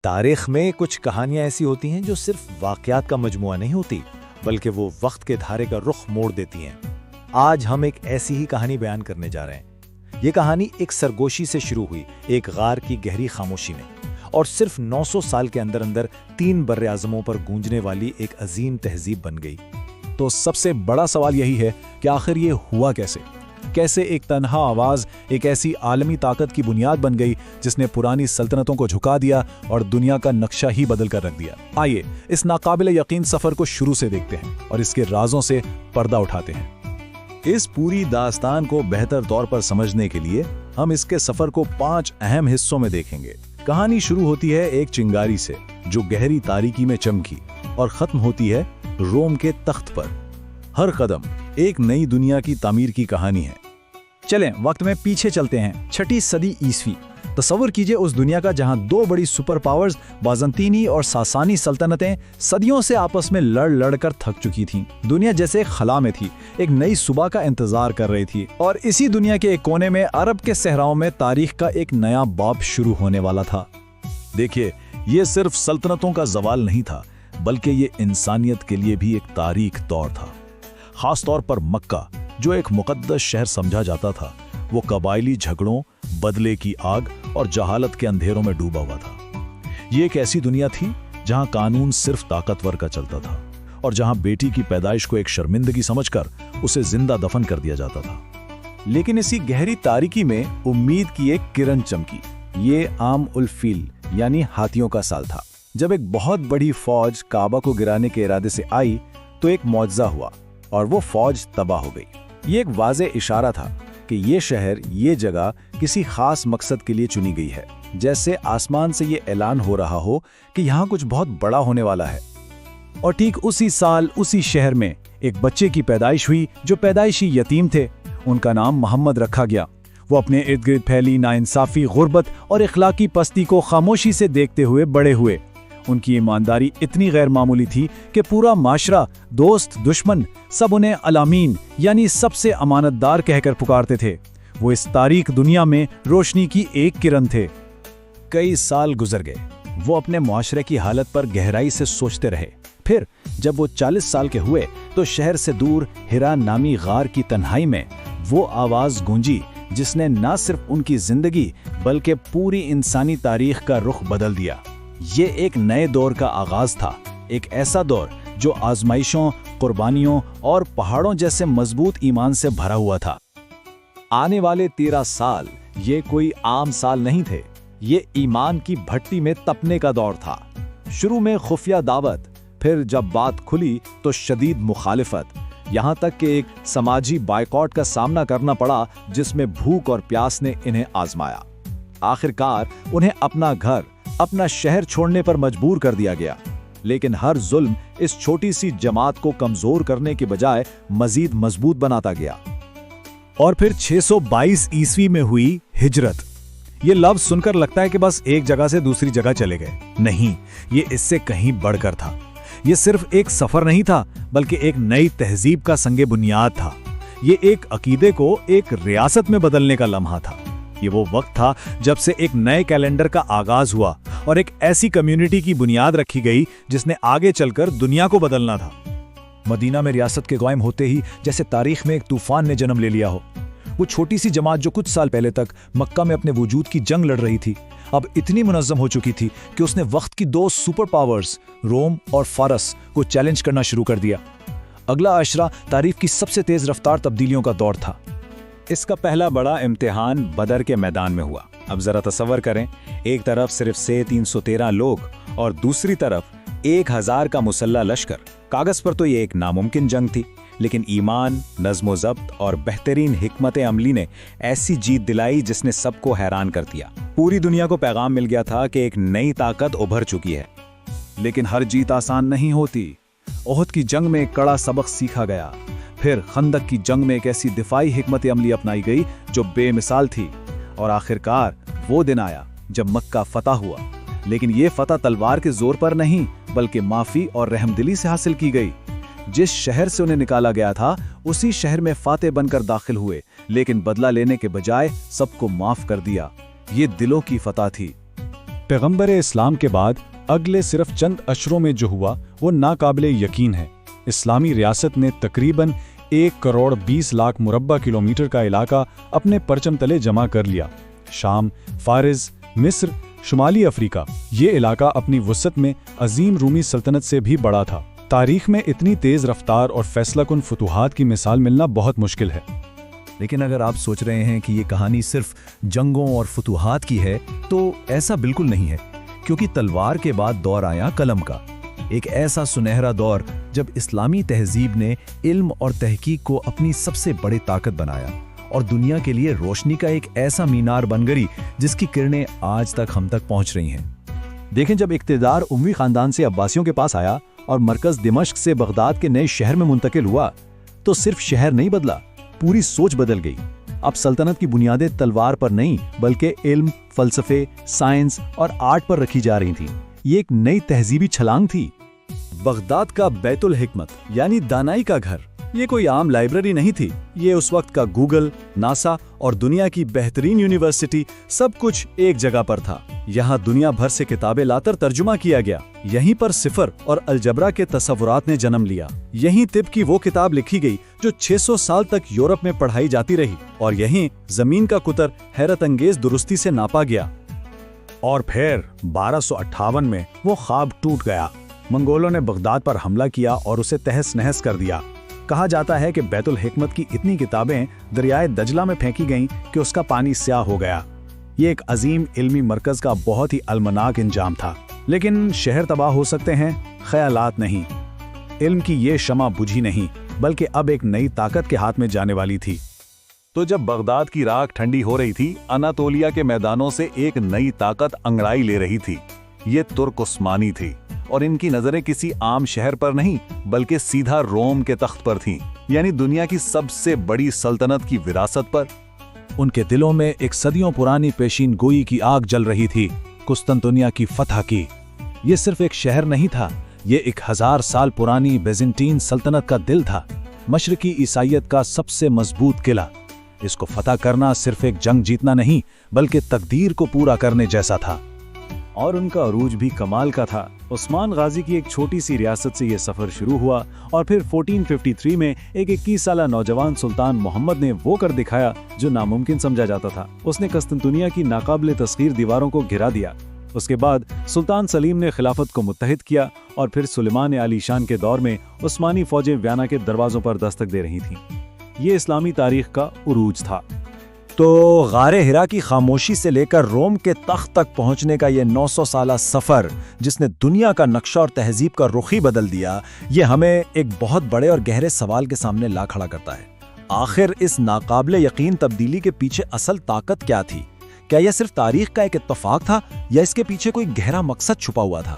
تاریخ میں کچھ کہانیاں ایسی ہوتی ہیں جو صرف واقعات کا مجموعہ نہیں ہوتی بلکہ وہ وقت کے دھارے کا رخ موڑ دیتی ہیں۔ آج ہم ایک ایسی ہی کہانی بیان کرنے جا رہے ہیں۔ یہ کہانی ایک سرگوشی سے شروع ہوئی، ایک غار کی گہری خاموشی میں، اور صرف 900 سال کے اندر 3 براعظموں پر گونجنے والی ایک عظیم تہذیب بن گئی۔ تو سب سے بڑا سوال یہی ہے کہ آخر یہ ہوا کیسے ایک تنہا آواز ایک ایسی عالمی طاقت کی بنیاد بن گئی جس نے پرانی سلطنتوں کو جھکا دیا اور دنیا کا نقشہ ہی بدل کر رکھ دیا۔ آئیے اس ناقابل یقین سفر کو شروع سے دیکھتے ہیں اور اس کے رازوں سے پردہ اٹھاتے ہیں۔ اس پوری داستان کو بہتر طور پر سمجھنے کے لیے ہم اس کے سفر کو 5 اہم حصوں میں دیکھیں گے۔ کہانی شروع ہوتی ہے ایک چنگاری سے جو گہری تاریکی میں چمکی اور ختم ہوتی ہے روم کے تخت پر۔ ہر قدم ایک نئی دنیا کی تعمیر کی کہانی ہے۔ چلیں وقت میں پیچھے چلتے ہیں، 6 صدی عیسوی۔ تصور کیجئے اس دنیا کا جہاں 2 بڑی سپر پاورز بازنطینی اور ساسانی سلطنتیں صدیوں سے آپس میں لڑ کر تھک چکی تھیں۔ دنیا جیسے خلا میں تھی، ایک نئی صبح کا انتظار کر رہی تھی، اور اسی دنیا کے ایک کونے میں عرب کے صحراؤں میں تاریخ کا ایک نیا باب شروع ہونے والا تھا۔ دیکھیے، یہ صرف سلطنتوں کا زوال نہیں تھا بلکہ یہ انسانیت کے لیے بھی ایک تاریخ دور تھا۔ خاص طور پر مکہ، جو ایک مقدس شہر سمجھا جاتا تھا، وہ قبائلی جھگڑوں، بدلے کی آگ اور جہالت کے اندھیروں میں ڈوبا ہوا تھا۔ یہ ایک ایسی دنیا تھی جہاں قانون صرف طاقتور کا چلتا تھا اور جہاں بیٹی کی پیدائش کو ایک شرمندگی سمجھ کر اسے زندہ دفن کر دیا جاتا تھا۔ لیکن اسی گہری تاریکی میں امید کی ایک کرن چمکی۔ یہ عام الفیل یعنی ہاتھیوں کا سال تھا۔ جب ایک بہت بڑی فوج کعبہ کو گرانے کے ارادے سے آئی تو ایک معجزہ ہوا اور وہ فوج تباہ ہو گئی۔ یہ ایک واضح اشارہ تھا کہ یہ شہر، یہ جگہ کسی خاص مقصد کے لیے چنی گئی ہے، جیسے آسمان سے یہ اعلان ہو رہا ہو کہ یہاں کچھ بہت بڑا ہونے والا ہے۔ اور ٹھیک اسی سال اسی شہر میں ایک بچے کی پیدائش ہوئی جو پیدائشی یتیم تھے۔ ان کا نام محمد رکھا گیا۔ وہ اپنے ارد گرد پھیلی ناانصافی، غربت اور اخلاقی پستی کو خاموشی سے دیکھتے ہوئے بڑے ہوئے۔ ان کی ایمانداری اتنی غیر معمولی تھی کہ پورا معاشرہ، دوست، دشمن، سب انہیں الامین یعنی سب سے امانت دار کہہ کر پکارتے تھے۔ وہ اس تاریک دنیا میں روشنی کی ایک کرن تھے۔ کئی سال گزر گئے، وہ اپنے معاشرے کی حالت پر گہرائی سے سوچتے رہے۔ پھر جب وہ 40 سال کے ہوئے تو شہر سے دور ہرا نامی غار کی تنہائی میں وہ آواز گونجی جس نے نہ صرف ان کی زندگی بلکہ پوری انسانی تاریخ کا رخ بدل دیا۔ یہ ایک نئے دور کا آغاز تھا، ایک ایسا دور جو آزمائشوں، قربانیوں اور پہاڑوں جیسے مضبوط ایمان سے بھرا ہوا تھا۔ آنے والے 13 سال یہ کوئی عام سال نہیں تھے، یہ ایمان کی بھٹی میں تپنے کا دور تھا۔ شروع میں خفیہ دعوت، پھر جب بات کھلی تو شدید مخالفت، یہاں تک کہ ایک سماجی بائیکاٹ کا سامنا کرنا پڑا جس میں بھوک اور پیاس نے انہیں آزمایا۔ آخرکار انہیں اپنا گھر، اپنا شہر چھوڑنے پر مجبور کر دیا گیا، لیکن ہر ظلم اس چھوٹی سی جماعت کو کمزور کرنے کے بجائے مزید مضبوط بناتا گیا۔ اور پھر 622 عیسوی میں ہوئی ہجرت۔ یہ لفظ سن کر لگتا ہے کہ بس ایک جگہ سے دوسری جگہ چلے گئے، نہیں، یہ اس سے کہیں بڑھ کر تھا۔ یہ صرف ایک سفر نہیں تھا بلکہ ایک نئی تہذیب کا سنگ بنیاد تھا۔ یہ ایک عقیدے کو ایک ریاست میں بدلنے کا لمحہ تھا۔ یہ وہ وقت تھا جب سے ایک نئے کیلنڈر کا آغاز ہوا اور ایک ایسی کمیونٹی کی بنیاد رکھی گئی جس نے آگے چل کر دنیا کو بدلنا تھا۔ مدینہ میں ریاست کے قائم ہوتے ہی جیسے تاریخ میں ایک طوفان نے جنم لے لیا ہو۔ وہ چھوٹی سی جماعت جو کچھ سال پہلے تک مکہ میں اپنے وجود کی جنگ لڑ رہی تھی، اب اتنی منظم ہو چکی تھی کہ اس نے وقت کی 2 سپر پاورز روم اور فارس کو چیلنج کرنا شروع کر دیا۔ اگلا عشرہ تاریخ کی سب سے تیز رفتار تبدیلیوں کا دور تھا۔ اس کا پہلا بڑا امتحان بدر کے میدان میں ہوا۔ اب ذرا تصور کریں، ایک طرف صرف 313 لوگ اور دوسری طرف 1000 کا مسلح لشکر۔ کاغذ پر تو یہ ایک ناممکن جنگ تھی، لیکن ایمان، نظم و ضبط اور بہترین حکمت عملی نے ایسی جیت دلائی جس نے سب کو حیران کر دیا۔ پوری دنیا کو پیغام مل گیا تھا کہ ایک نئی طاقت ابھر چکی ہے۔ لیکن ہر جیت آسان نہیں ہوتی۔ احد کی جنگ میں ایک کڑا سبق سیکھا گیا، پھر خندق کی جنگ میں ایک ایسی دفاعی حکمت عملی اپنائی گئی جو بے مثال تھی، اور آخرکار وہ دن آیا جب مکہ فتح ہوا۔ لیکن یہ فتح تلوار کے زور پر نہیں بلکہ معافی اور رحم دلی سے حاصل کی گئی۔ جس شہر سے انہیں نکالا گیا تھا اسی شہر میں فاتح بن کر داخل ہوئے، لیکن بدلہ لینے کے بجائے سب کو معاف کر دیا۔ یہ دلوں کی فتح تھی۔ پیغمبر اسلام کے بعد اگلے صرف چند اشروں میں جو ہوا وہ ناقابل یقین ہے۔ اسلامی ریاست نے تقریباً 1,20,00,000 مربع کلومیٹر کا علاقہ اپنے پرچم تلے جمع کر لیا۔ شام، فارس، مصر، شمالی افریقہ، یہ علاقہ اپنی وسعت میں عظیم رومی سلطنت سے بھی بڑا تھا۔ تاریخ میں اتنی تیز رفتار اور فیصلہ کن فتوحات کی مثال ملنا بہت مشکل ہے۔ لیکن اگر آپ سوچ رہے ہیں کہ یہ کہانی صرف جنگوں اور فتوحات کی ہے تو ایسا بالکل نہیں ہے، کیونکہ تلوار کے بعد دور آیا قلم کا، ایک ایسا سنہرا دور جب اسلامی تہذیب نے علم اور تحقیق کو اپنی سب سے بڑی طاقت بنایا اور دنیا کے لیے روشنی کا ایک ایسا مینار بن گئی جس کی کرنیں آج تک ہم تک پہنچ رہی ہیں۔ دیکھیں، جب اقتدار اموی خاندان سے عباسیوں کے پاس آیا اور مرکز دمشق سے بغداد کے نئے شہر میں منتقل ہوا تو صرف شہر نہیں بدلا، پوری سوچ بدل گئی۔ اب سلطنت کی بنیادیں تلوار پر نہیں بلکہ علم، فلسفے، سائنس اور آرٹ پر رکھی جا رہی تھیں۔ یہ ایک نئی تہذیبی چھلانگ تھی۔ بغداد کا بیت الحکمت یعنی دانائی کا گھر، یہ کوئی عام لائبریری نہیں تھی، یہ اس وقت کا گوگل، ناسا اور دنیا کی بہترین یونیورسٹی سب کچھ ایک جگہ پر تھا۔ یہاں دنیا بھر سے کتابیں لاتر ترجمہ کیا گیا، یہیں پر صفر اور الجبرا کے تصورات نے جنم لیا، یہیں طب کی وہ کتاب لکھی گئی جو 600 سال تک یورپ میں پڑھائی جاتی رہی، اور یہیں زمین کا قطر حیرت انگیز درستی سے ناپا گیا۔ اور پھر 1258 میں وہ خواب ٹوٹ گیا۔ منگولوں نے بغداد پر حملہ کیا اور اسے تہس نہس کر دیا۔ کہا جاتا ہے کہ بیت الحکمت کی اتنی کتابیں دریائے دجلہ میں پھینکی گئیں کہ اس کا پانی سیاہ ہو گیا۔ یہ ایک عظیم علمی مرکز کا بہت ہی المناک انجام تھا، لیکن شہر تباہ ہو سکتے ہیں، خیالات نہیں۔ علم کی یہ شمع بجھی نہیں، بلکہ اب ایک نئی طاقت کے ہاتھ میں جانے والی تھی۔ تو جب بغداد کی راکھ ٹھنڈی ہو رہی تھی، اناطولیہ کے میدانوں سے ایک نئی طاقت انگڑائی لے رہی تھی۔ یہ ترک عثمانی تھی، اور ان کی نظریں کسی عام شہر پر نہیں بلکہ سیدھا روم کے تخت پر تھیں، یعنی دنیا کی سب سے بڑی سلطنت کی وراثت پر۔ ان کے دلوں میں ایک صدیوں پرانی پیشین گوئی کی آگ جل رہی تھی، قسطنطنیہ کی فتح کی۔ یہ صرف ایک شہر نہیں تھا، یہ ایک 1000 سال پرانی بیزنٹین سلطنت کا دل تھا، مشرقی عیسائیت کا سب سے مضبوط قلعہ۔ اس کو فتح کرنا صرف ایک جنگ جیتنا نہیں بلکہ تقدیر کو پورا کرنے جیسا تھا۔ اور ان کا عروج بھی کمال کا تھا۔ عثمان غازی کی ایک چھوٹی سی ریاست سے یہ سفر شروع ہوا اور پھر 1453 میں ایک 21 سالہ نوجوان سلطان محمد نے وہ کر دکھایا جو ناممکن سمجھا جاتا تھا۔ اس نے قسطنطنیہ کی ناقابل تسخیر دیواروں کو گرا دیا۔ اس کے بعد سلطان سلیم نے خلافت کو متحد کیا اور پھر سلیمان علی شان کے دور میں عثمانی فوجیں ویانا کے دروازوں پر دستک دے رہی تھیں۔ یہ اسلامی تاریخ کا عروج تھا۔ تو غار ہرا کی خاموشی سے لے کر روم کے تخت تک پہنچنے کا یہ 900 سالہ سفر جس نے دنیا کا نقشہ اور تہذیب کا رخ ہی بدل دیا، یہ ہمیں ایک بہت بڑے اور گہرے سوال کے سامنے لا کھڑا کرتا ہے۔ آخر اس ناقابل یقین تبدیلی کے پیچھے اصل طاقت کیا تھی؟ کیا یہ صرف تاریخ کا ایک اتفاق تھا یا اس کے پیچھے کوئی گہرا مقصد چھپا ہوا تھا؟